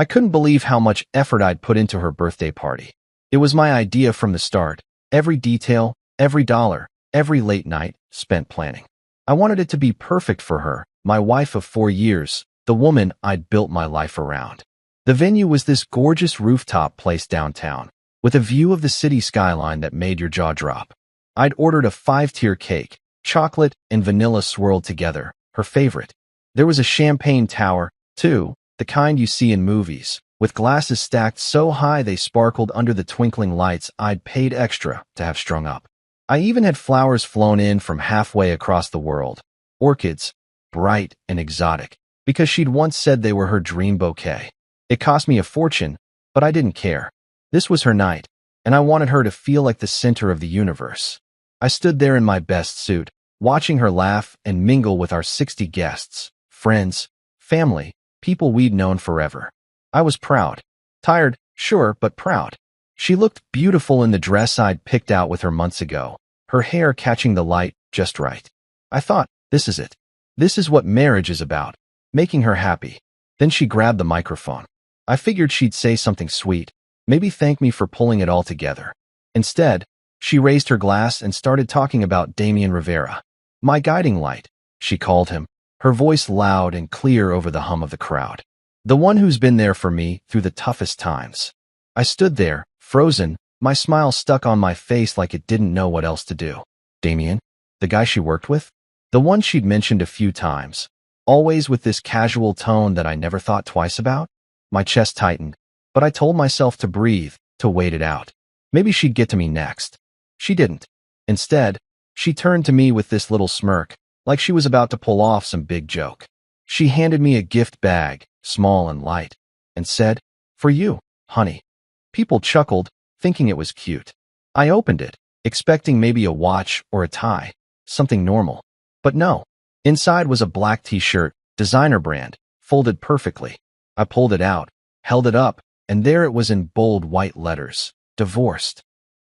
I couldn't believe how much effort I'd put into her birthday party. It was my idea from the start. Every detail, every dollar, every late night spent planning. I wanted it to be perfect for her, my wife of 4 years, the woman I'd built my life around. The venue was this gorgeous rooftop place downtown, with a view of the city skyline that made your jaw drop. I'd ordered a 5-tier cake, chocolate and vanilla swirled together, her favorite. There was a champagne tower, too, the kind you see in movies, with glasses stacked so high they sparkled under the twinkling lights I'd paid extra to have strung up. I even had flowers flown in from halfway across the world, orchids, bright and exotic, because she'd once said they were her dream bouquet. It cost me a fortune, but I didn't care. This was her night, and I wanted her to feel like the center of the universe. I stood there in my best suit, watching her laugh and mingle with our 60 guests, friends, family, people we'd known forever. I was proud. Tired, sure, but proud. She looked beautiful in the dress I'd picked out with her months ago, her hair catching the light just right. I thought, this is it. This is what marriage is about, making her happy. Then she grabbed the microphone. I figured she'd say something sweet, maybe thank me for pulling it all together. Instead, she raised her glass and started talking about Damian Rivera. My guiding light, she called him, her voice loud and clear over the hum of the crowd. The one who's been there for me through the toughest times. I stood there, frozen, my smile stuck on my face like it didn't know what else to do. Damian? The guy she worked with? The one she'd mentioned a few times, always with this casual tone that I never thought twice about? My chest tightened, but I told myself to breathe, to wait it out. Maybe she'd get to me next. She didn't. Instead, she turned to me with this little smirk, like she was about to pull off some big joke. She handed me a gift bag, small and light, and said, "For you, honey." People chuckled, thinking it was cute. I opened it, expecting maybe a watch or a tie, something normal. But no. Inside was a black t-shirt, designer brand, folded perfectly. I pulled it out, held it up, and there it was in bold white letters, divorced.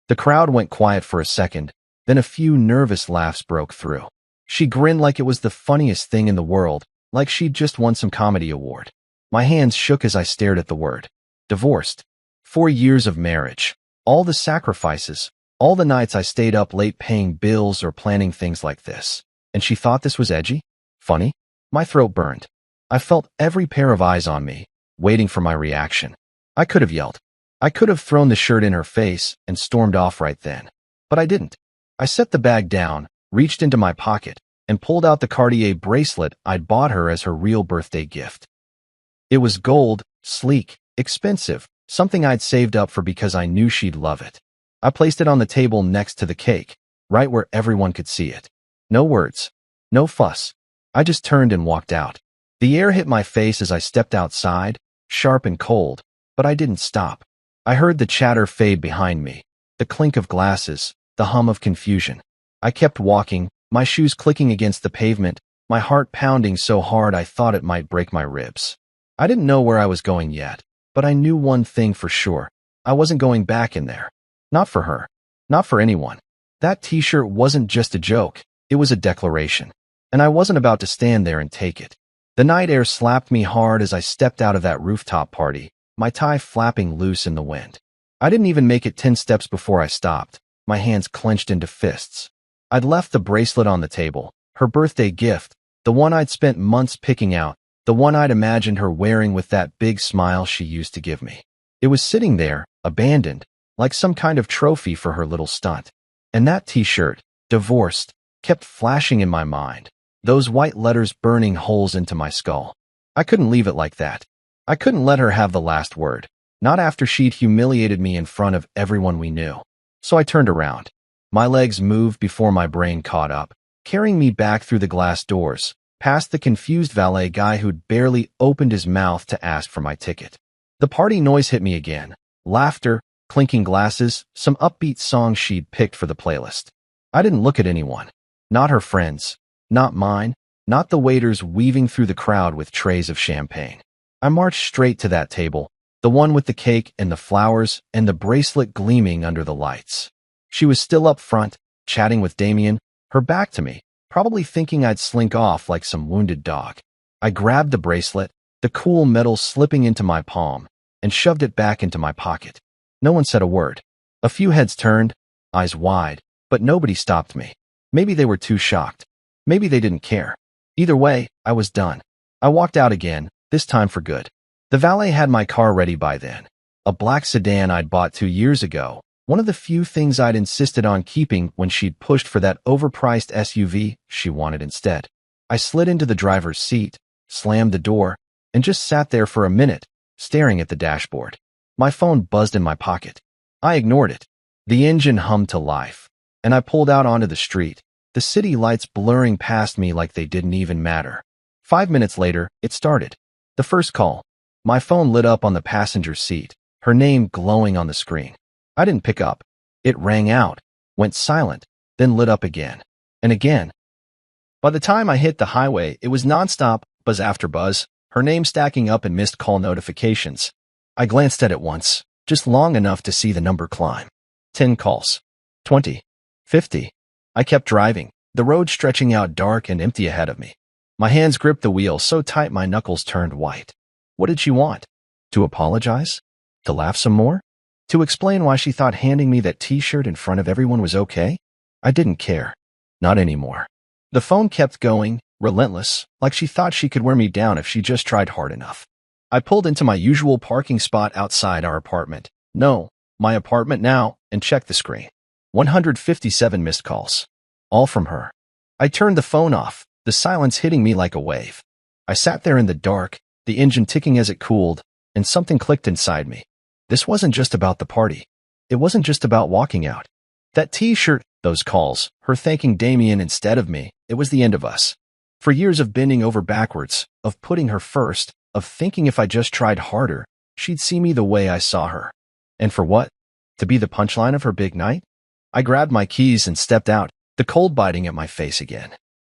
The crowd went quiet for a second, then a few nervous laughs broke through. She grinned like it was the funniest thing in the world, like she'd just won some comedy award. My hands shook as I stared at the word. Divorced. 4 years of marriage. All the sacrifices. All the nights I stayed up late paying bills or planning things like this. And she thought this was edgy? Funny? My throat burned. I felt every pair of eyes on me, waiting for my reaction. I could have yelled. I could have thrown the shirt in her face and stormed off right then. But I didn't. I set the bag down, reached into my pocket, and pulled out the Cartier bracelet I'd bought her as her real birthday gift. It was gold, sleek, expensive, something I'd saved up for because I knew she'd love it. I placed it on the table next to the cake, right where everyone could see it. No words. No fuss. I just turned and walked out. The air hit my face as I stepped outside, sharp and cold, but I didn't stop. I heard the chatter fade behind me, the clink of glasses, the hum of confusion. I kept walking, my shoes clicking against the pavement, my heart pounding so hard I thought it might break my ribs. I didn't know where I was going yet, but I knew one thing for sure. I wasn't going back in there. Not for her. Not for anyone. That t-shirt wasn't just a joke. It was a declaration. And I wasn't about to stand there and take it. The night air slapped me hard as I stepped out of that rooftop party, my tie flapping loose in the wind. I didn't even make it 10 steps before I stopped, my hands clenched into fists. I'd left the bracelet on the table, her birthday gift, the one I'd spent months picking out, the one I'd imagined her wearing with that big smile she used to give me. It was sitting there, abandoned, like some kind of trophy for her little stunt. And that t-shirt, divorced, kept flashing in my mind, those white letters burning holes into my skull. I couldn't leave it like that. I couldn't let her have the last word, not after she'd humiliated me in front of everyone we knew. So I turned around. My legs moved before my brain caught up, carrying me back through the glass doors, past the confused valet guy who'd barely opened his mouth to ask for my ticket. The party noise hit me again. Laughter, clinking glasses, some upbeat songs she'd picked for the playlist. I didn't look at anyone. Not her friends. Not mine. Not the waiters weaving through the crowd with trays of champagne. I marched straight to that table, the one with the cake and the flowers and the bracelet gleaming under the lights. She was still up front, chatting with Damian, her back to me, probably thinking I'd slink off like some wounded dog. I grabbed the bracelet, the cool metal slipping into my palm, and shoved it back into my pocket. No one said a word. A few heads turned, eyes wide, but nobody stopped me. Maybe they were too shocked. Maybe they didn't care. Either way, I was done. I walked out again, this time for good. The valet had my car ready by then. A black sedan I'd bought 2 years ago, one of the few things I'd insisted on keeping when she'd pushed for that overpriced SUV she wanted instead. I slid into the driver's seat, slammed the door, and just sat there for a minute, staring at the dashboard. My phone buzzed in my pocket. I ignored it. The engine hummed to life, and I pulled out onto the street, the city lights blurring past me like they didn't even matter. 5 minutes later, it started. The first call. My phone lit up on the passenger seat, her name glowing on the screen. I didn't pick up. It rang out, went silent, then lit up again, and again. By the time I hit the highway, it was nonstop, buzz after buzz, her name stacking up in missed call notifications. I glanced at it once, just long enough to see the number climb. 10 calls. 20. 50. I kept driving, the road stretching out dark and empty ahead of me. My hands gripped the wheel so tight my knuckles turned white. What did she want? To apologize? To laugh some more? To explain why she thought handing me that t-shirt in front of everyone was okay? I didn't care. Not anymore. The phone kept going, relentless, like she thought she could wear me down if she just tried hard enough. I pulled into my usual parking spot outside our apartment. No, my apartment now, and checked the screen. 157 missed calls. All from her. I turned the phone off, the silence hitting me like a wave. I sat there in the dark, the engine ticking as it cooled, and something clicked inside me. This wasn't just about the party. It wasn't just about walking out. That t-shirt, those calls, her thanking Damien instead of me, it was the end of us. For years of bending over backwards, of putting her first, of thinking if I just tried harder, she'd see me the way I saw her. And for what? To be the punchline of her big night? I grabbed my keys and stepped out, the cold biting at my face again.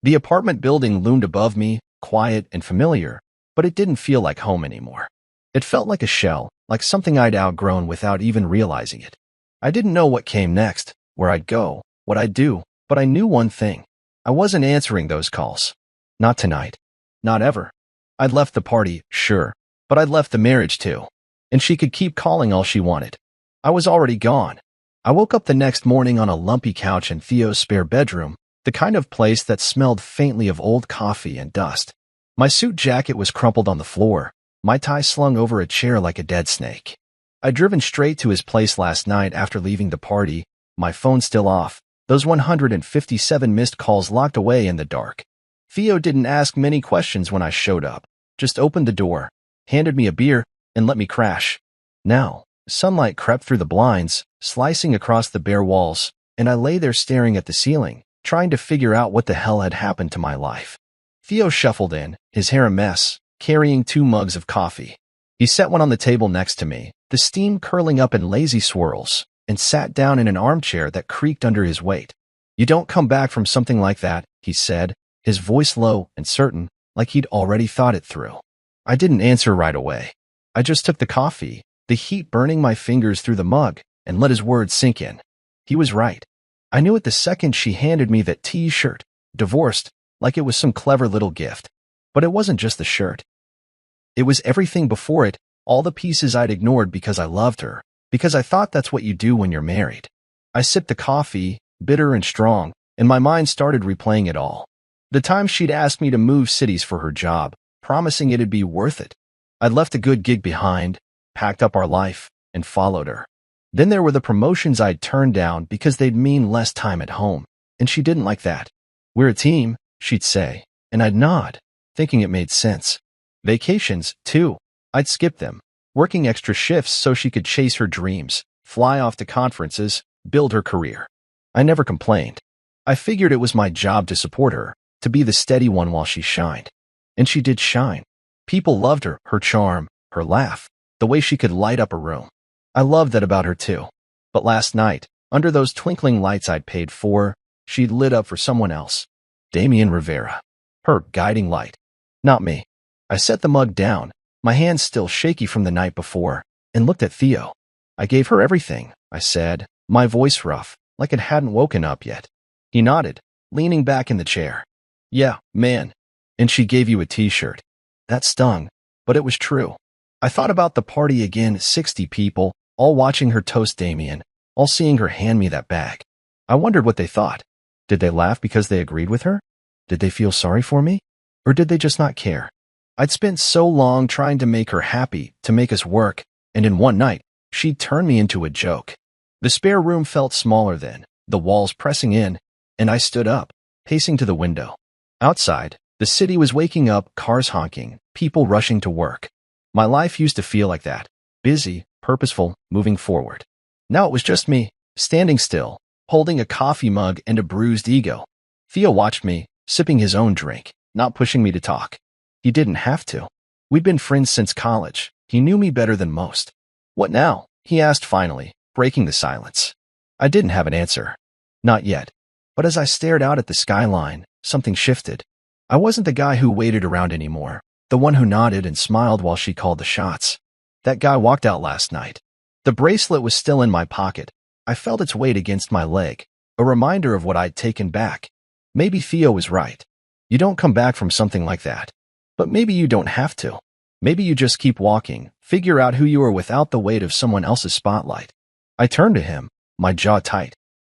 The apartment building loomed above me, quiet and familiar, but it didn't feel like home anymore. It felt like a shell, like something I'd outgrown without even realizing it. I didn't know what came next, where I'd go, what I'd do, but I knew one thing. I wasn't answering those calls. Not tonight. Not ever. I'd left the party, sure, but I'd left the marriage too. And she could keep calling all she wanted. I was already gone. I woke up the next morning on a lumpy couch in Theo's spare bedroom, the kind of place that smelled faintly of old coffee and dust. My suit jacket was crumpled on the floor, my tie slung over a chair like a dead snake. I'd driven straight to his place last night after leaving the party, my phone still off, those 157 missed calls locked away in the dark. Theo didn't ask many questions when I showed up, just opened the door, handed me a beer, and let me crash. Now, sunlight crept through the blinds, slicing across the bare walls, and I lay there staring at the ceiling, trying to figure out what the hell had happened to my life. Theo shuffled in, his hair a mess, carrying 2 mugs of coffee. He set one on the table next to me, the steam curling up in lazy swirls, and sat down in an armchair that creaked under his weight. "You don't come back from something like that," he said, his voice low and certain, like he'd already thought it through. I didn't answer right away. I just took the coffee, the heat burning my fingers through the mug, and let his words sink in. He was right. I knew it the second she handed me that t-shirt, divorced, like it was some clever little gift. But it wasn't just the shirt. It was everything before it, all the pieces I'd ignored because I loved her, because I thought that's what you do when you're married. I sipped the coffee, bitter and strong, and my mind started replaying it all. The time she'd asked me to move cities for her job, promising it'd be worth it. I'd left a good gig behind, packed up our life, and followed her. Then there were the promotions I'd turned down because they'd mean less time at home, and she didn't like that. "We're a team," she'd say, and I'd nod, thinking it made sense. Vacations, too. I'd skip them, working extra shifts so she could chase her dreams, fly off to conferences, build her career. I never complained. I figured it was my job to support her, to be the steady one while she shined. And she did shine. People loved her, her charm, her laugh, the way she could light up a room. I loved that about her too. But last night, under those twinkling lights I'd paid for, she'd lit up for someone else. Damien Rivera. Her guiding light. Not me. I set the mug down, my hands still shaky from the night before, and looked at Theo. "I gave her everything," I said, my voice rough, like it hadn't woken up yet. He nodded, leaning back in the chair. "Yeah, man. And she gave you a t-shirt." That stung. but it was true. I thought about the party again, 60 people, all watching her toast Damien, all seeing her hand me that bag. I wondered what they thought. Did they laugh because they agreed with her? Did they feel sorry for me? Or did they just not care? I'd spent so long trying to make her happy, to make us work, and in one night, she'd turned me into a joke. The spare room felt smaller then, the walls pressing in, and I stood up, pacing to the window. Outside, the city was waking up, cars honking, people rushing to work. My life used to feel like that, busy, purposeful, moving forward. Now it was just me, standing still, holding a coffee mug and a bruised ego. Theo watched me, sipping his own drink, not pushing me to talk. He didn't have to. We'd been friends since college. He knew me better than most. What now? He asked finally, breaking the silence. I didn't have an answer. Not yet. But as I stared out at the skyline, something shifted. I wasn't the guy who waited around anymore, the one who nodded and smiled while she called the shots. That guy walked out last night. The bracelet was still in my pocket. I felt its weight against my leg, a reminder of what I'd taken back. Maybe Theo was right. You don't come back from something like that. But maybe you don't have to. Maybe you just keep walking, figure out who you are without the weight of someone else's spotlight. I turned to him, my jaw tight.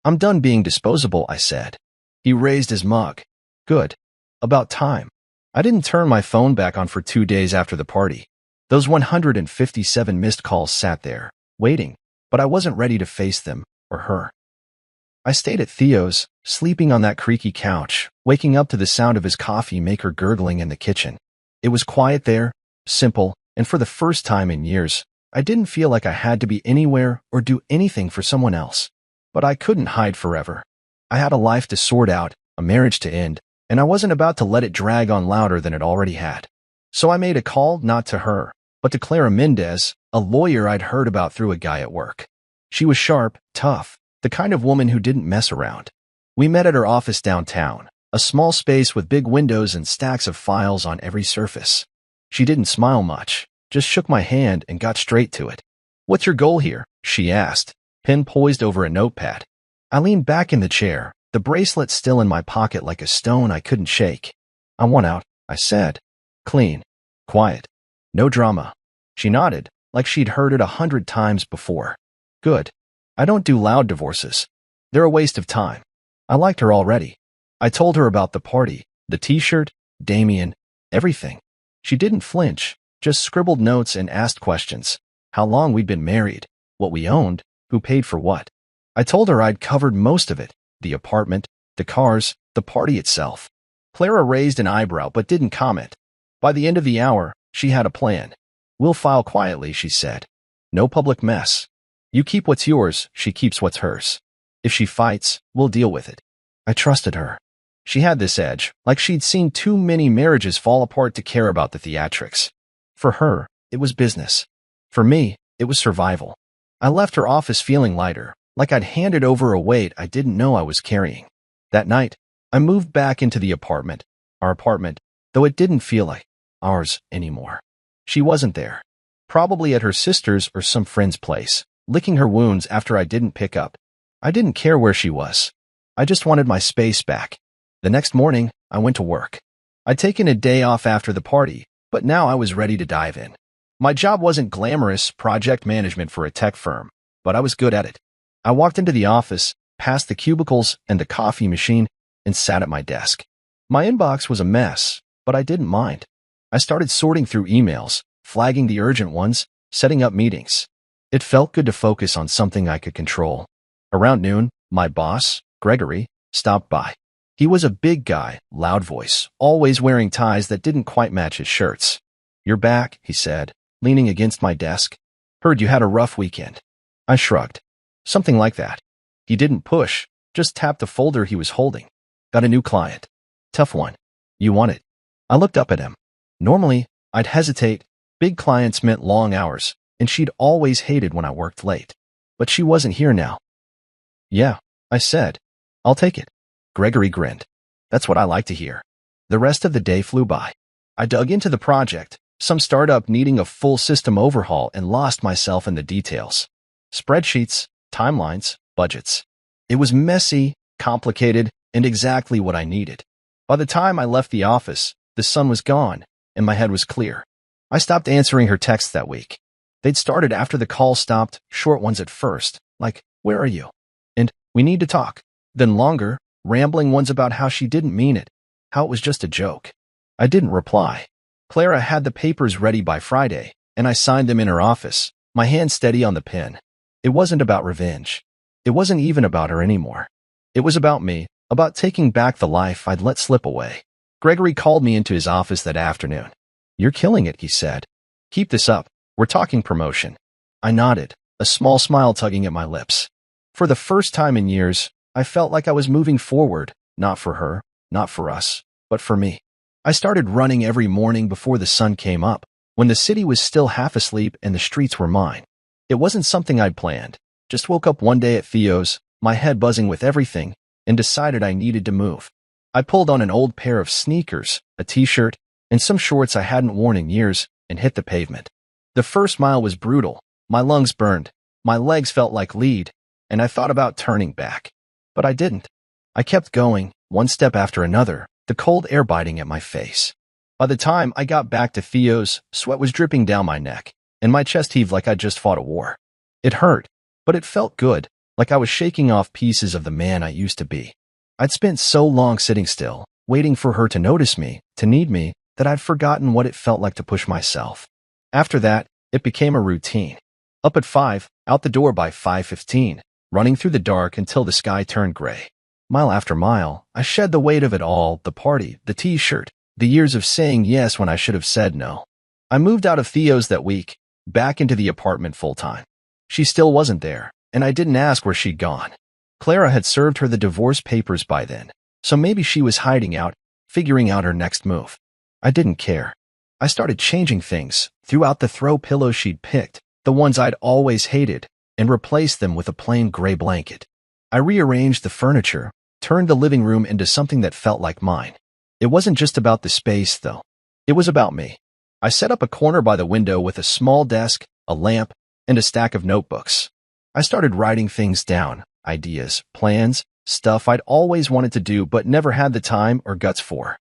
I'm done being disposable, I said. He raised his mug. Good. About time. I didn't turn my phone back on for 2 days after the party. Those 157 missed calls sat there, waiting, but I wasn't ready to face them, or her. I stayed at Theo's, sleeping on that creaky couch, waking up to the sound of his coffee maker gurgling in the kitchen. It was quiet there, simple, and for the first time in years, I didn't feel like I had to be anywhere or do anything for someone else. But I couldn't hide forever. I had a life to sort out, a marriage to end, and I wasn't about to let it drag on louder than it already had. So I made a call not to her, but to Clara Mendez, a lawyer I'd heard about through a guy at work. She was sharp, tough, the kind of woman who didn't mess around. We met at her office downtown, a small space with big windows and stacks of files on every surface. She didn't smile much, just shook my hand and got straight to it. What's your goal here? She asked, pen poised over a notepad. I leaned back in the chair, the bracelet still in my pocket like a stone I couldn't shake. I want out, I said. Clean. Quiet. No drama. She nodded, like she'd heard it 100 times before. Good. I don't do loud divorces. They're a waste of time. I liked her already. I told her about the party, the t-shirt, Damien, everything. She didn't flinch, just scribbled notes and asked questions. How long we'd been married, what we owned, who paid for what. I told her I'd covered most of it, the apartment, the cars, the party itself. Clara raised an eyebrow but didn't comment. By the end of the hour, she had a plan. We'll file quietly, she said. No public mess. You keep what's yours, she keeps what's hers. If she fights, we'll deal with it. I trusted her. She had this edge, like she'd seen too many marriages fall apart to care about the theatrics. For her, it was business. For me, it was survival. I left her office feeling lighter, like I'd handed over a weight I didn't know I was carrying. That night, I moved back into the apartment, our apartment, though it didn't feel like ours anymore. She wasn't there. Probably at her sister's or some friend's place, licking her wounds after I didn't pick up. I didn't care where she was. I just wanted my space back. The next morning, I went to work. I'd taken a day off after the party, but now I was ready to dive in. My job wasn't glamorous project management for a tech firm, but I was good at it. I walked into the office, past the cubicles and the coffee machine, and sat at my desk. My inbox was a mess, but I didn't mind. I started sorting through emails, flagging the urgent ones, setting up meetings. It felt good to focus on something I could control. Around noon, my boss, Gregory, stopped by. He was a big guy, loud voice, always wearing ties that didn't quite match his shirts. You're back, he said, leaning against my desk. Heard you had a rough weekend. I shrugged. Something like that. He didn't push, just tapped the folder he was holding. Got a new client. Tough one. You want it? I looked up at him. Normally, I'd hesitate. Big clients meant long hours, and she'd always hated when I worked late. But she wasn't here now. Yeah, I said. I'll take it. Gregory grinned. That's what I like to hear. The rest of the day flew by. I dug into the project, some startup needing a full system overhaul, and lost myself in the details. Spreadsheets, timelines, budgets. It was messy, complicated, and exactly what I needed. By the time I left the office, the sun was gone, and my head was clear. I stopped answering her texts that week. They'd started after the call stopped, short ones at first, like, "Where are you?" and "We need to talk." Then longer, rambling ones about how she didn't mean it, how it was just a joke. I didn't reply. Clara had the papers ready by Friday, and I signed them in her office, my hand steady on the pen. It wasn't about revenge. It wasn't even about her anymore. It was about me, about taking back the life I'd let slip away. Gregory called me into his office that afternoon. "You're killing it," he said. "Keep this up. We're talking promotion." I nodded, a small smile tugging at my lips. For the first time in years, I felt like I was moving forward, not for her, not for us, but for me. I started running every morning before the sun came up, when the city was still half asleep and the streets were mine. It wasn't something I'd planned. Just woke up one day at Theo's, my head buzzing with everything, and decided I needed to move. I pulled on an old pair of sneakers, a t-shirt, and some shorts I hadn't worn in years, and hit the pavement. The first mile was brutal. My lungs burned, my legs felt like lead, and I thought about turning back. But I didn't. I kept going, one step after another, the cold air biting at my face. By the time I got back to Theo's, sweat was dripping down my neck, and my chest heaved like I'd just fought a war. It hurt, but it felt good, like I was shaking off pieces of the man I used to be. I'd spent so long sitting still, waiting for her to notice me, to need me, that I'd forgotten what it felt like to push myself. After that, it became a routine. Up at 5, out the door by 5:15, running through the dark until the sky turned gray. Mile after mile, I shed the weight of it all, the party, the t-shirt, the years of saying yes when I should have said no. I moved out of Theo's that week, back into the apartment full-time. She still wasn't there, and I didn't ask where she'd gone. Clara had served her the divorce papers by then, so maybe she was hiding out, figuring out her next move. I didn't care. I started changing things, threw out the throw pillows she'd picked, the ones I'd always hated, and replaced them with a plain gray blanket. I rearranged the furniture, turned the living room into something that felt like mine. It wasn't just about the space, though. It was about me. I set up a corner by the window with a small desk, a lamp, and a stack of notebooks. I started writing things down, ideas, plans, stuff I'd always wanted to do but never had the time or guts for.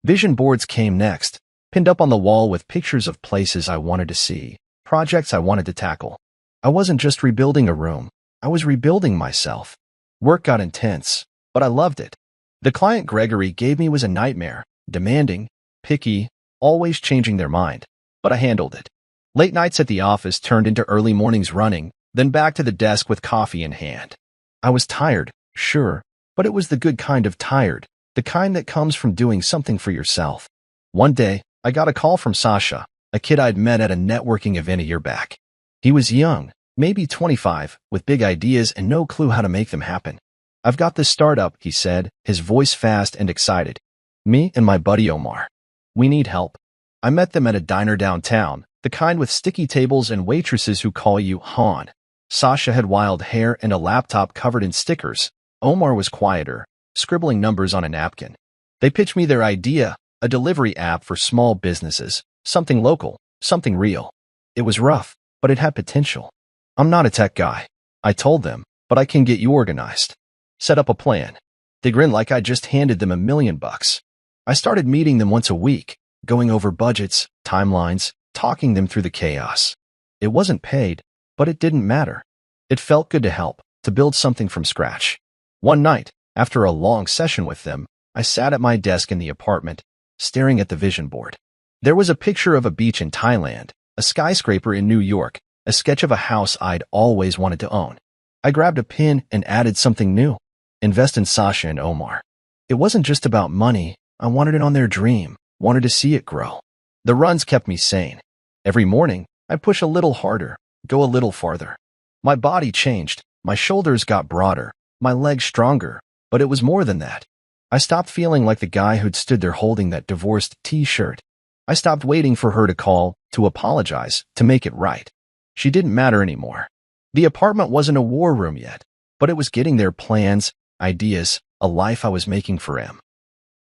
Vision boards came next, pinned up on the wall with pictures of places I wanted to see, projects I wanted to tackle. I wasn't just rebuilding a room, I was rebuilding myself. Work got intense, but I loved it. The client Gregory gave me was a nightmare, demanding, picky, always changing their mind, but I handled it. Late nights at the office turned into early mornings running, then back to the desk with coffee in hand. I was tired, sure, but it was the good kind of tired, the kind that comes from doing something for yourself. One day, I got a call from Sasha, a kid I'd met at a networking event a year back. He was young, maybe 25, with big ideas and no clue how to make them happen. "I've got this startup," he said, his voice fast and excited. "Me and my buddy Omar. We need help." I met them at a diner downtown, the kind with sticky tables and waitresses who call you Han. Sasha had wild hair and a laptop covered in stickers. Omar was quieter, scribbling numbers on a napkin. They pitched me their idea, a delivery app for small businesses, something local, something real. It was rough, but it had potential. "I'm not a tech guy," I told them, "but I can get you organized. Set up a plan." They grinned like I just handed them $1,000,000. I started meeting them once a week, going over budgets, timelines, talking them through the chaos. It wasn't paid, but it didn't matter. It felt good to help, to build something from scratch. One night, after a long session with them, I sat at my desk in the apartment, staring at the vision board. There was a picture of a beach in Thailand, a skyscraper in New York, a sketch of a house I'd always wanted to own. I grabbed a pen and added something new. Invest in Sasha and Omar. It wasn't just about money. I wanted it on their dream, wanted to see it grow. The runs kept me sane. Every morning, I'd push a little harder, go a little farther. My body changed, my shoulders got broader, my legs stronger, but it was more than that. I stopped feeling like the guy who'd stood there holding that divorced t-shirt. I stopped waiting for her to call, to apologize, to make it right. She didn't matter anymore. The apartment wasn't a war room yet, but it was getting there: plans, ideas, a life I was making for him.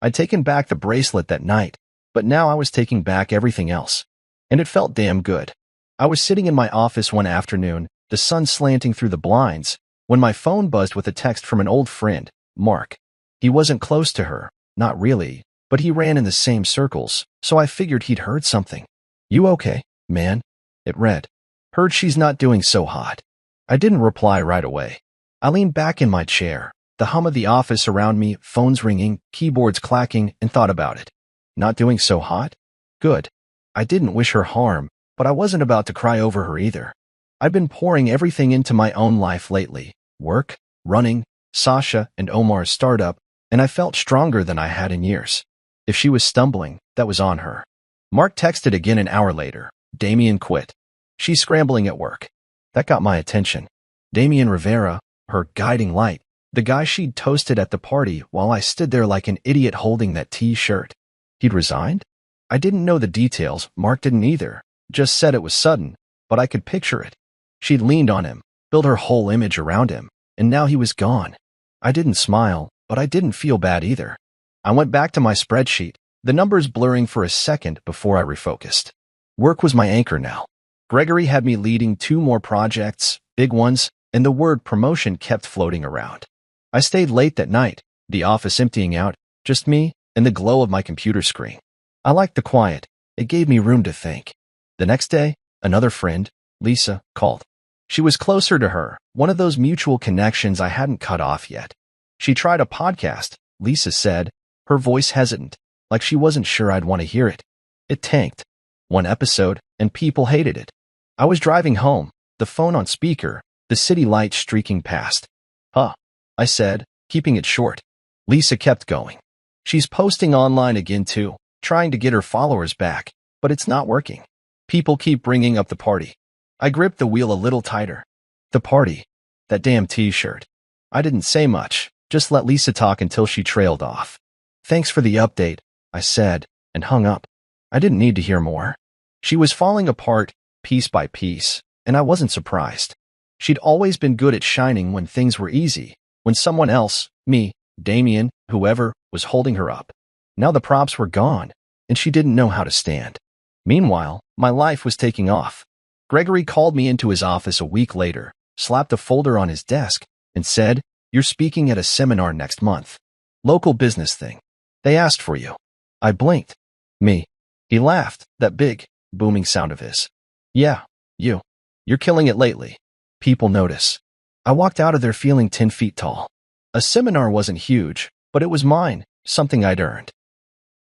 I'd taken back the bracelet that night, but now I was taking back everything else. And it felt damn good. I was sitting in my office one afternoon, the sun slanting through the blinds, when my phone buzzed with a text from an old friend, Mark. He wasn't close to her, not really, but he ran in the same circles, so I figured he'd heard something. You okay, man? It read. Heard she's not doing so hot. I didn't reply right away. I leaned back in my chair, the hum of the office around me, phones ringing, keyboards clacking, and thought about it. Not doing so hot? Good. I didn't wish her harm, but I wasn't about to cry over her either. I've been pouring everything into my own life lately. Work, running, Sasha and Omar's startup, and I felt stronger than I had in years. If she was stumbling, that was on her. Mark texted again an hour later. Damien quit. She's scrambling at work. That got my attention. Damien Rivera, her guiding light, the guy she'd toasted at the party while I stood there like an idiot holding that T-shirt. He'd resigned? I didn't know the details, Mark didn't either. Just said it was sudden, but I could picture it. She'd leaned on him, built her whole image around him, and now he was gone. I didn't smile, but I didn't feel bad either. I went back to my spreadsheet, the numbers blurring for a second before I refocused. Work was my anchor now. Gregory had me leading 2 more projects, big ones, and the word promotion kept floating around. I stayed late that night, the office emptying out, just me and the glow of my computer screen. I liked the quiet. It gave me room to think. The next day, another friend, Lisa, called. She was closer to her, one of those mutual connections I hadn't cut off yet. She tried a podcast, Lisa said, her voice hesitant, like she wasn't sure I'd want to hear it. It tanked. 1 episode, and people hated it. I was driving home, the phone on speaker, the city lights streaking past. Huh, I said, keeping it short. Lisa kept going. She's posting online again too, trying to get her followers back, but it's not working. People keep bringing up the party. I gripped the wheel a little tighter. The party. That damn T-shirt. I didn't say much, just let Lisa talk until she trailed off. Thanks for the update, I said, and hung up. I didn't need to hear more. She was falling apart, piece by piece, and I wasn't surprised. She'd always been good at shining when things were easy, when someone else, me, Damien, whoever, was holding her up. Now the props were gone, and she didn't know how to stand. Meanwhile, my life was taking off. Gregory called me into his office a week later, slapped a folder on his desk, and said, "You're speaking at a seminar next month. Local business thing. They asked for you." I blinked. Me. He laughed, that big, booming sound of his. "Yeah, you. You're killing it lately. People notice." I walked out of there feeling 10 feet tall. A seminar wasn't huge, but it was mine, something I'd earned.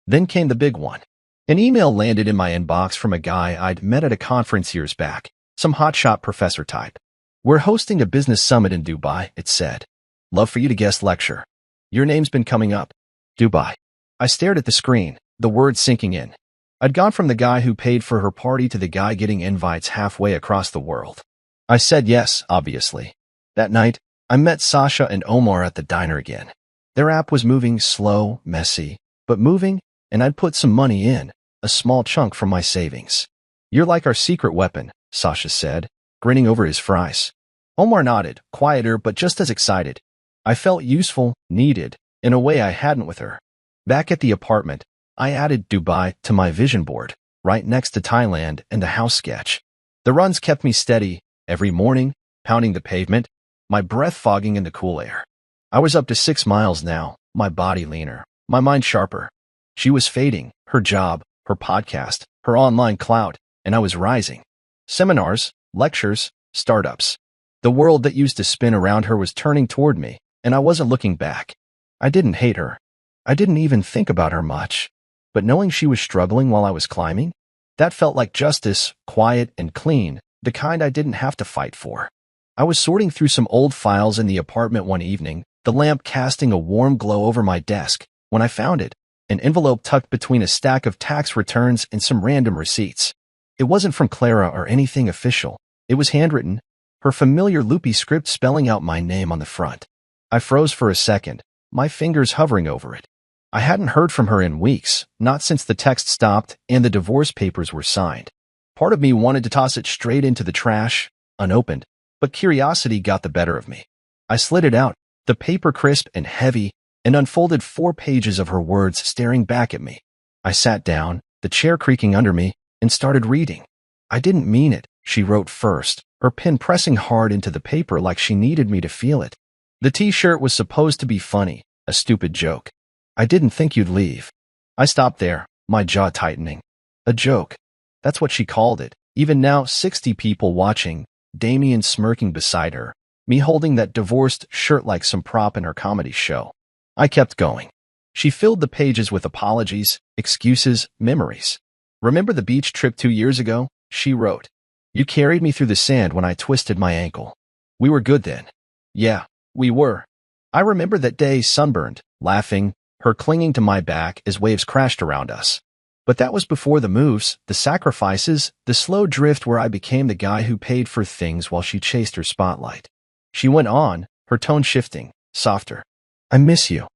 Then came the big one. An email landed in my inbox from a guy I'd met at a conference years back, some hotshot professor type. "We're hosting a business summit in Dubai," it said. "Love for you to guest lecture. Your name's been coming up." Dubai. I stared at the screen, the words sinking in. I'd gone from the guy who paid for her party to the guy getting invites halfway across the world. I said yes, obviously. That night, I met Sasha and Omar at the diner again. Their app was moving slow, messy, but moving, and I'd put some money in, a small chunk from my savings. "You're like our secret weapon," Sasha said, grinning over his fries. Omar nodded, quieter but just as excited. I felt useful, needed, in a way I hadn't with her. Back at the apartment, I added Dubai to my vision board, right next to Thailand and a house sketch. The runs kept me steady, every morning, pounding the pavement, my breath fogging in the cool air. I was up to 6 miles now, my body leaner, my mind sharper. She was fading, her job, her podcast, her online clout, and I was rising. Seminars, lectures, startups. The world that used to spin around her was turning toward me, and I wasn't looking back. I didn't hate her. I didn't even think about her much. But knowing she was struggling while I was climbing, that felt like justice, quiet and clean, the kind I didn't have to fight for. I was sorting through some old files in the apartment one evening, the lamp casting a warm glow over my desk, when I found it, an envelope tucked between a stack of tax returns and some random receipts. It wasn't from Clara or anything official. It was handwritten, her familiar loopy script spelling out my name on the front. I froze for a second, my fingers hovering over it. I hadn't heard from her in weeks, not since the text stopped and the divorce papers were signed. Part of me wanted to toss it straight into the trash, unopened, but curiosity got the better of me. I slid it out, the paper crisp and heavy, and unfolded 4 pages of her words staring back at me. I sat down, the chair creaking under me, and started reading. "I didn't mean it," she wrote first, her pen pressing hard into the paper like she needed me to feel it. "The T-shirt was supposed to be funny, a stupid joke. I didn't think you'd leave." I stopped there, my jaw tightening. A joke. That's what she called it. Even now, 60 people watching, Damien smirking beside her, me holding that divorced shirt like some prop in her comedy show. I kept going. She filled the pages with apologies, excuses, memories. Remember the beach trip 2 years ago? She wrote. You carried me through the sand when I twisted my ankle. We were good then. Yeah, we were. I remember that day, sunburned, laughing, her clinging to my back as waves crashed around us. But that was before the moves, the sacrifices, the slow drift where I became the guy who paid for things while she chased her spotlight. She went on, her tone shifting, softer. I miss you.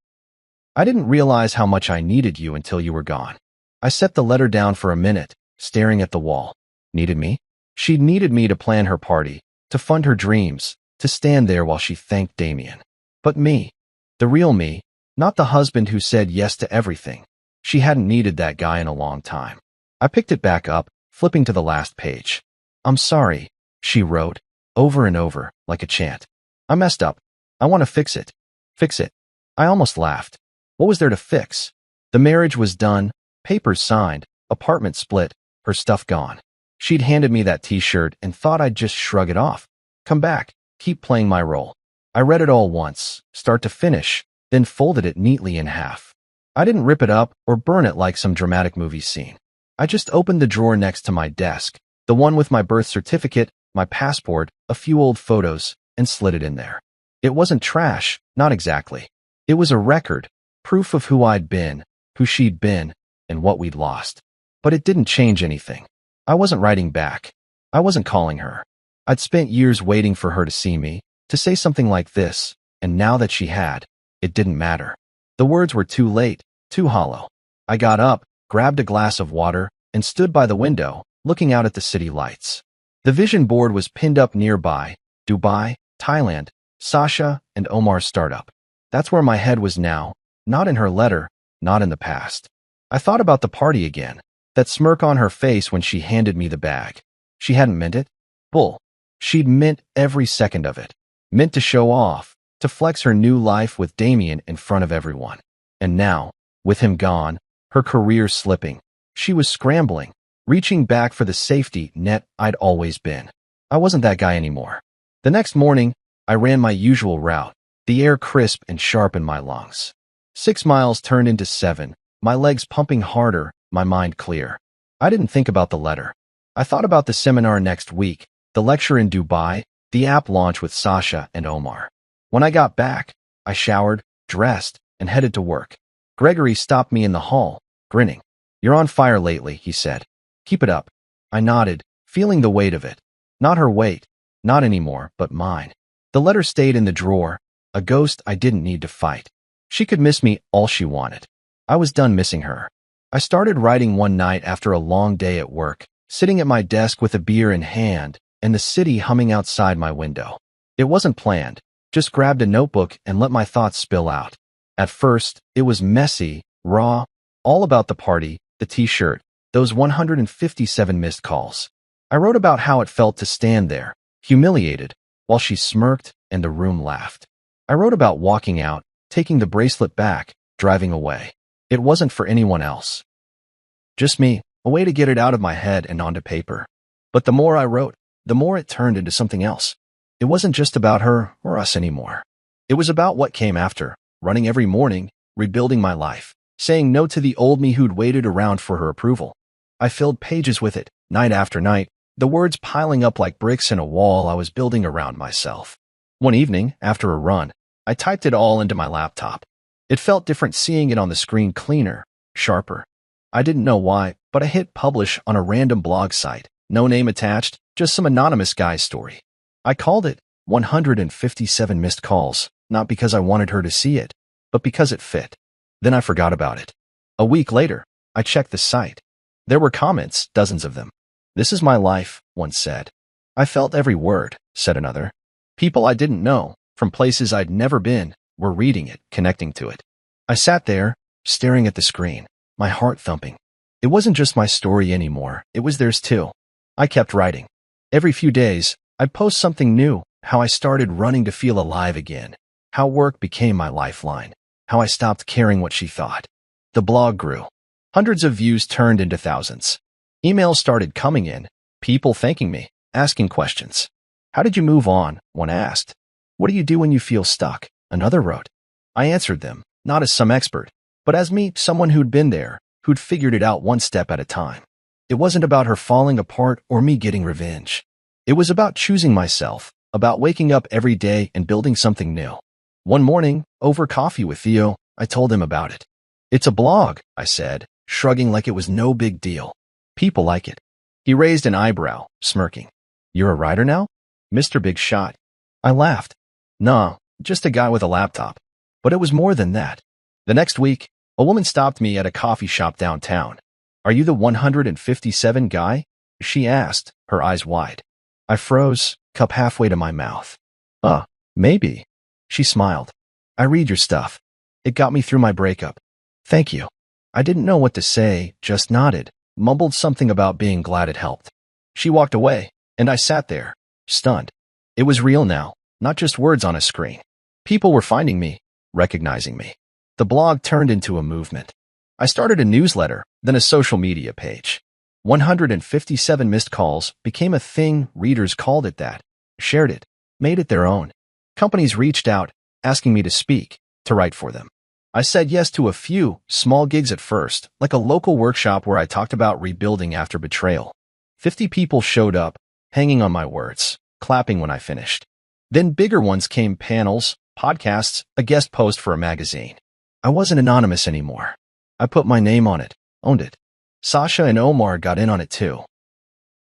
I didn't realize how much I needed you until you were gone. I set the letter down for a minute, staring at the wall. Needed me? She needed me to plan her party, to fund her dreams, to stand there while she thanked Damien. But me, the real me, not the husband who said yes to everything. She hadn't needed that guy in a long time. I picked it back up, flipping to the last page. I'm sorry, she wrote, over and over, like a chant. I messed up. I want to fix it. Fix it. I almost laughed. What was there to fix? The marriage was done, papers signed, apartment split, her stuff gone. She'd handed me that t-shirt and thought I'd just shrug it off. Come back, keep playing my role. I read it all once, start to finish, then folded it neatly in half. I didn't rip it up or burn it like some dramatic movie scene. I just opened the drawer next to my desk, the one with my birth certificate, my passport, a few old photos, and slid it in there. It wasn't trash, not exactly. It was a record, proof of who I'd been, who she'd been, and what we'd lost. But it didn't change anything. I wasn't writing back. I wasn't calling her. I'd spent years waiting for her to see me, to say something like this, and now that she had, it didn't matter. The words were too late, too hollow. I got up, grabbed a glass of water, and stood by the window, looking out at the city lights. The vision board was pinned up nearby, Dubai, Thailand, Sasha, and Omar's startup. That's where my head was now, not in her letter, not in the past. I thought about the party again, that smirk on her face when she handed me the bag. She hadn't meant it. Bull. She'd meant every second of it. Meant to show off, to flex her new life with Damien in front of everyone. And now, with him gone, her career slipping, she was scrambling, reaching back for the safety net I'd always been. I wasn't that guy anymore. The next morning, I ran my usual route, the air crisp and sharp in my lungs. 6 miles turned into 7, my legs pumping harder, my mind clear. I didn't think about the letter. I thought about the seminar next week, the lecture in Dubai, the app launch with Sasha and Omar. When I got back, I showered, dressed, and headed to work. Gregory stopped me in the hall, grinning. You're on fire lately, he said. Keep it up. I nodded, feeling the weight of it. Not her weight, not anymore, but mine. The letter stayed in the drawer, a ghost I didn't need to fight. She could miss me all she wanted. I was done missing her. I started writing one night after a long day at work, sitting at my desk with a beer in hand and the city humming outside my window. It wasn't planned, just grabbed a notebook and let my thoughts spill out. At first, it was messy, raw, all about the party, the t-shirt, those 157 missed calls. I wrote about how it felt to stand there, humiliated, while she smirked and the room laughed. I wrote about walking out, taking the bracelet back, driving away. It wasn't for anyone else. Just me, a way to get it out of my head and onto paper. But the more I wrote, the more it turned into something else. It wasn't just about her or us anymore. It was about what came after, running every morning, rebuilding my life, saying no to the old me who'd waited around for her approval. I filled pages with it, night after night, the words piling up like bricks in a wall I was building around myself. One evening, after a run, I typed it all into my laptop. It felt different seeing it on the screen, cleaner, sharper. I didn't know why, but I hit publish on a random blog site. No name attached, just some anonymous guy's story. I called it 157 Missed Calls, not because I wanted her to see it, but because it fit. Then I forgot about it. A week later, I checked the site. There were comments, dozens of them. This is my life, one said. I felt every word, said another. People I didn't know, from places I'd never been, were reading it, connecting to it. I sat there, staring at the screen, my heart thumping. It wasn't just my story anymore, it was theirs too. I kept writing. Every few days, I'd post something new, how I started running to feel alive again, how work became my lifeline, how I stopped caring what she thought. The blog grew. Hundreds of views turned into thousands. Emails started coming in, people thanking me, asking questions. How did you move on? One asked. What do you do when you feel stuck? Another wrote. I answered them, not as some expert, but as me, someone who'd been there, who'd figured it out one step at a time. It wasn't about her falling apart or me getting revenge. It was about choosing myself, about waking up every day and building something new. One morning, over coffee with Theo, I told him about it. It's a blog, I said, shrugging like it was no big deal. People like it. He raised an eyebrow, smirking. You're a writer now? Mr. Big Shot. I laughed. Nah, just a guy with a laptop. But it was more than that. The next week, a woman stopped me at a coffee shop downtown. Are you the 157 guy? She asked, her eyes wide. I froze, cup halfway to my mouth. Maybe. She smiled. I read your stuff. It got me through my breakup. Thank you. I didn't know what to say, just nodded, mumbled something about being glad it helped. She walked away, and I sat there, stunned. It was real now, not just words on a screen. People were finding me, recognizing me. The blog turned into a movement. I started a newsletter, then a social media page. 157 missed calls became a thing. Readers called it that, shared it, made it their own. Companies reached out, asking me to speak, to write for them. I said yes to a few small gigs at first, like a local workshop where I talked about rebuilding after betrayal. 50 people showed up, hanging on my words, clapping when I finished. Then bigger ones came: panels, podcasts, a guest post for a magazine. I wasn't anonymous anymore. I put my name on it, owned it. Sasha and Omar got in on it too.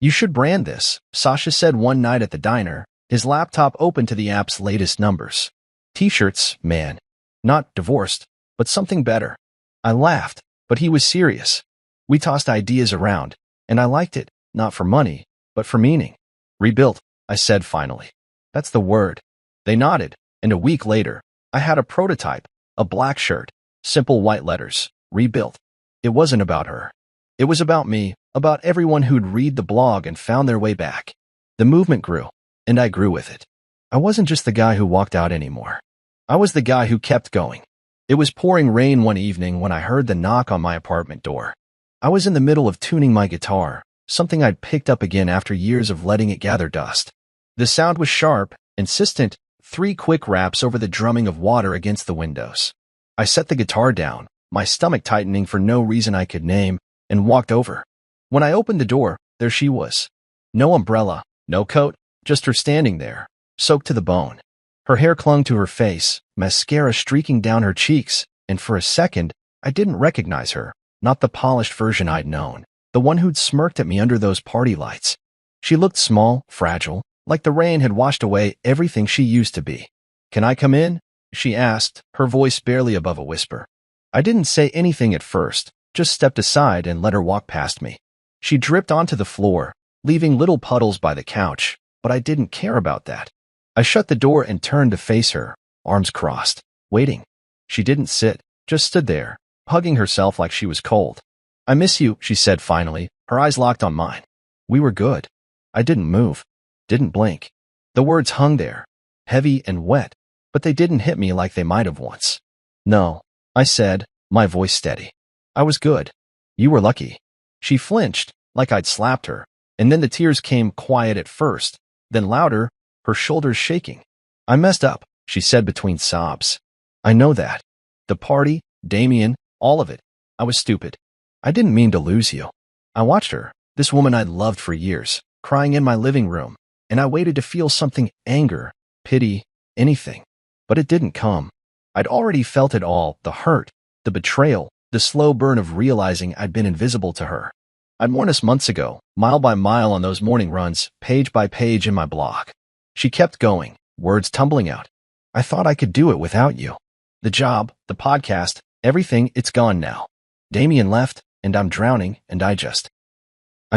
You should brand this, Sasha said one night at the diner, his laptop open to the app's latest numbers. T-shirts, man. Not divorced, but something better. I laughed, but he was serious. We tossed ideas around, and I liked it, not for money, but for meaning. Rebuilt, I said finally. That's the word. They nodded, and a week later, I had a prototype, a black shirt, simple white letters, rebuilt. It wasn't about her. It was about me, about everyone who'd read the blog and found their way back. The movement grew, and I grew with it. I wasn't just the guy who walked out anymore. I was the guy who kept going. It was pouring rain one evening when I heard the knock on my apartment door. I was in the middle of tuning my guitar, something I'd picked up again after years of letting it gather dust. The sound was sharp, insistent, 3 quick raps over the drumming of water against the windows. I set the guitar down, my stomach tightening for no reason I could name, and walked over. When I opened the door, there she was. No umbrella, no coat, just her standing there, soaked to the bone. Her hair clung to her face, mascara streaking down her cheeks, and for a second, I didn't recognize her, not the polished version I'd known, the one who'd smirked at me under those party lights. She looked small, fragile, like the rain had washed away everything she used to be. Can I come in? She asked, her voice barely above a whisper. I didn't say anything at first, just stepped aside and let her walk past me. She dripped onto the floor, leaving little puddles by the couch, but I didn't care about that. I shut the door and turned to face her, arms crossed, waiting. She didn't sit, just stood there, hugging herself like she was cold. I miss you, she said finally, her eyes locked on mine. We were good. I didn't move, didn't blink. The words hung there, heavy and wet, but they didn't hit me like they might have once. No, I said, my voice steady. I was good. You were lucky. She flinched, like I'd slapped her, and then the tears came quiet at first, then louder, her shoulders shaking. I messed up, she said between sobs. I know that. The party, Damien, all of it. I was stupid. I didn't mean to lose you. I watched her, this woman I'd loved for years, crying in my living room, and I waited to feel something: anger, pity, anything. But it didn't come. I'd already felt it all: the hurt, the betrayal, the slow burn of realizing I'd been invisible to her. I'd worn us months ago, mile by mile on those morning runs, page by page in my blog. She kept going, words tumbling out. I thought I could do it without you. The job, the podcast, everything, it's gone now. Damien left, and I'm drowning, and I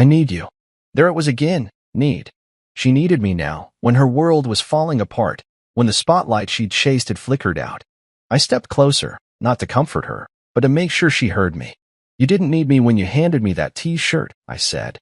need you. There it was again, need. She needed me now, when her world was falling apart, when the spotlight she'd chased had flickered out. I stepped closer, not to comfort her, but to make sure she heard me. You didn't need me when you handed me that T-shirt, I said.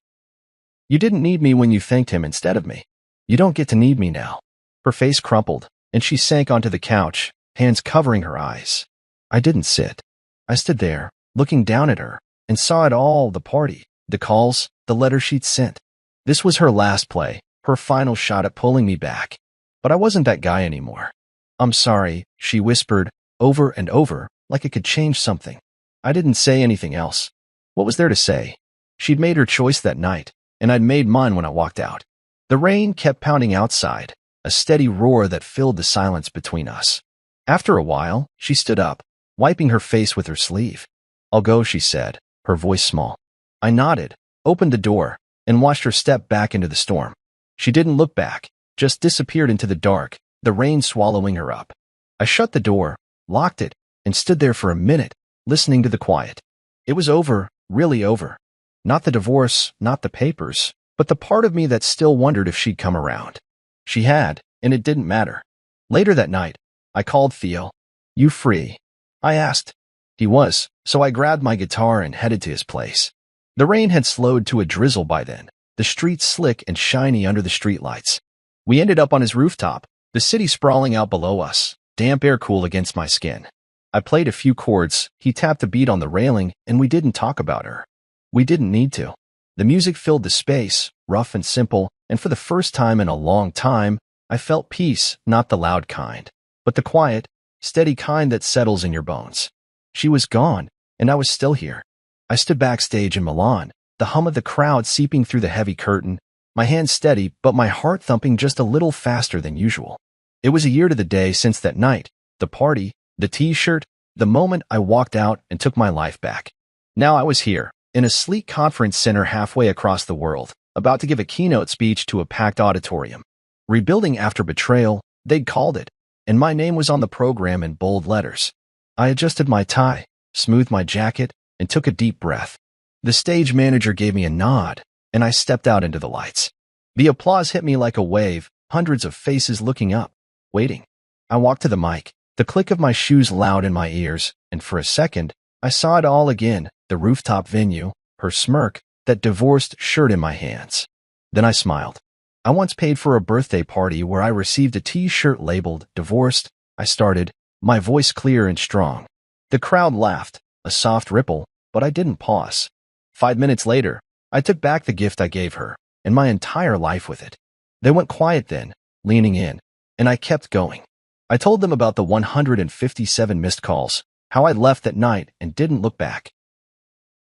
You didn't need me when you thanked him instead of me. You don't get to need me now. Her face crumpled, and she sank onto the couch, hands covering her eyes. I didn't sit. I stood there, looking down at her, and saw it all: the party, the calls, the letters she'd sent. This was her last play, her final shot at pulling me back. But I wasn't that guy anymore. "I'm sorry," she whispered, over and over, like it could change something. I didn't say anything else. What was there to say? She'd made her choice that night, and I'd made mine when I walked out. The rain kept pounding outside, a steady roar that filled the silence between us. After a while, she stood up, wiping her face with her sleeve. "I'll go," she said, her voice small. I nodded, opened the door, and watched her step back into the storm. She didn't look back, just disappeared into the dark, the rain swallowing her up. I shut the door, locked it, and stood there for a minute, listening to the quiet. It was over, really over. Not the divorce, not the papers, but the part of me that still wondered if she'd come around. She had, and it didn't matter. Later that night, I called Theo. "You free?" I asked. He was, so I grabbed my guitar and headed to his place. The rain had slowed to a drizzle by then, the streets slick and shiny under the streetlights. We ended up on his rooftop, the city sprawling out below us, damp air cool against my skin. I played a few chords, he tapped a beat on the railing, and we didn't talk about her. We didn't need to. The music filled the space, rough and simple, and for the first time in a long time, I felt peace, not the loud kind, but the quiet, steady kind that settles in your bones. She was gone, and I was still here. I stood backstage in Milan, the hum of the crowd seeping through the heavy curtain, my hands steady but my heart thumping just a little faster than usual. It was a year to the day since that night, the party, the t-shirt, the moment I walked out and took my life back. Now I was here, in a sleek conference center halfway across the world, about to give a keynote speech to a packed auditorium. Rebuilding after betrayal, they'd called it, and my name was on the program in bold letters. I adjusted my tie, smoothed my jacket, and took a deep breath. The stage manager gave me a nod, and I stepped out into the lights. The applause hit me like a wave, hundreds of faces looking up, waiting. I walked to the mic, the click of my shoes loud in my ears, and for a second, I saw it all again, the rooftop venue, her smirk, that divorced shirt in my hands. Then I smiled. I once paid for a birthday party where I received a t-shirt labeled "Divorced." I started, my voice clear and strong. The crowd laughed, a soft ripple, but I didn't pause. 5 minutes later, I took back the gift I gave her, and my entire life with it. They went quiet then, leaning in, and I kept going. I told them about the 157 missed calls, how I'd left that night and didn't look back.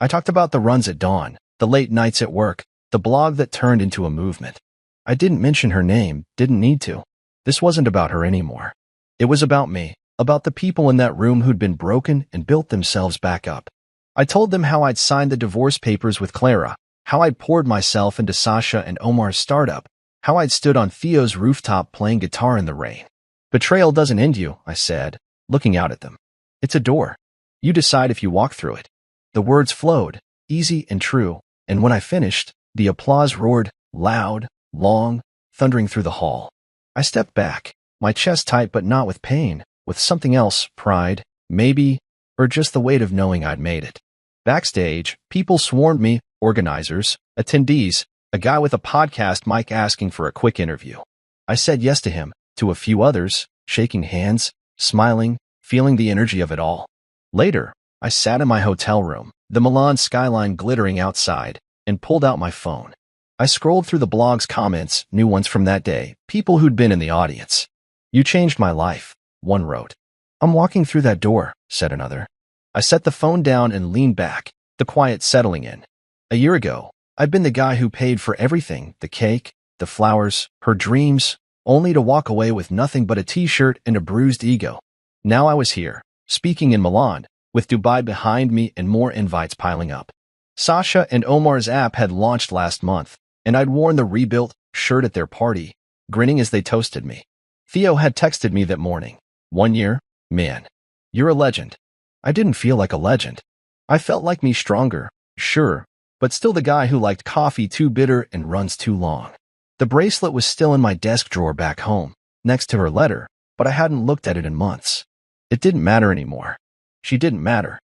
I talked about the runs at dawn, the late nights at work, the blog that turned into a movement. I didn't mention her name, didn't need to. This wasn't about her anymore. It was about me, about the people in that room who'd been broken and built themselves back up. I told them how I'd signed the divorce papers with Clara, how I'd poured myself into Sasha and Omar's startup, how I'd stood on Theo's rooftop playing guitar in the rain. Betrayal doesn't end you, I said, looking out at them. It's a door. You decide if you walk through it. The words flowed, easy and true, and when I finished, the applause roared, loud, long, thundering through the hall. I stepped back, my chest tight but not with pain, with something else, pride, maybe, or just the weight of knowing I'd made it. Backstage, people swarmed me, organizers, attendees, a guy with a podcast mic asking for a quick interview. I said yes to him, to a few others, shaking hands, smiling, feeling the energy of it all. Later, I sat in my hotel room, the Milan skyline glittering outside, and pulled out my phone. I scrolled through the blog's comments, new ones from that day, people who'd been in the audience. "You changed my life," one wrote. "I'm walking through that door," said another. I set the phone down and leaned back, the quiet settling in. A year ago, I'd been the guy who paid for everything, the cake, the flowers, her dreams, only to walk away with nothing but a t-shirt and a bruised ego. Now I was here, speaking in Milan, with Dubai behind me and more invites piling up. Sasha and Omar's app had launched last month, and I'd worn the rebuilt shirt at their party, grinning as they toasted me. Theo had texted me that morning. 1 year? Man, you're a legend. I didn't feel like a legend. I felt like me stronger, sure, but still the guy who liked coffee too bitter and runs too long. The bracelet was still in my desk drawer back home, next to her letter, but I hadn't looked at it in months. It didn't matter anymore. She didn't matter.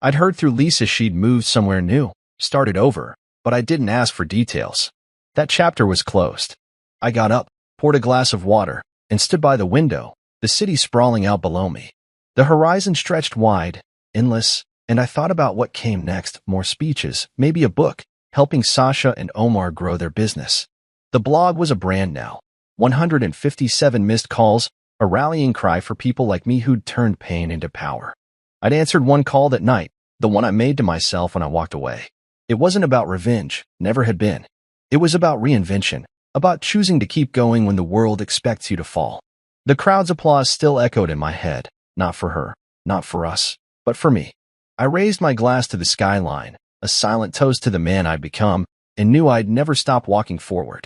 I'd heard through Lisa she'd moved somewhere new, started over, but I didn't ask for details. That chapter was closed. I got up, poured a glass of water, and stood by the window, the city sprawling out below me. The horizon stretched wide, endless, and I thought about what came next, more speeches, maybe a book, helping Sasha and Omar grow their business. The blog was a brand now. 157 missed calls, a rallying cry for people like me who'd turned pain into power. I'd answered one call that night, the one I made to myself when I walked away. It wasn't about revenge, never had been. It was about reinvention, about choosing to keep going when the world expects you to fall. The crowd's applause still echoed in my head, not for her, not for us, but for me. I raised my glass to the skyline, a silent toast to the man I'd become, and knew I'd never stop walking forward.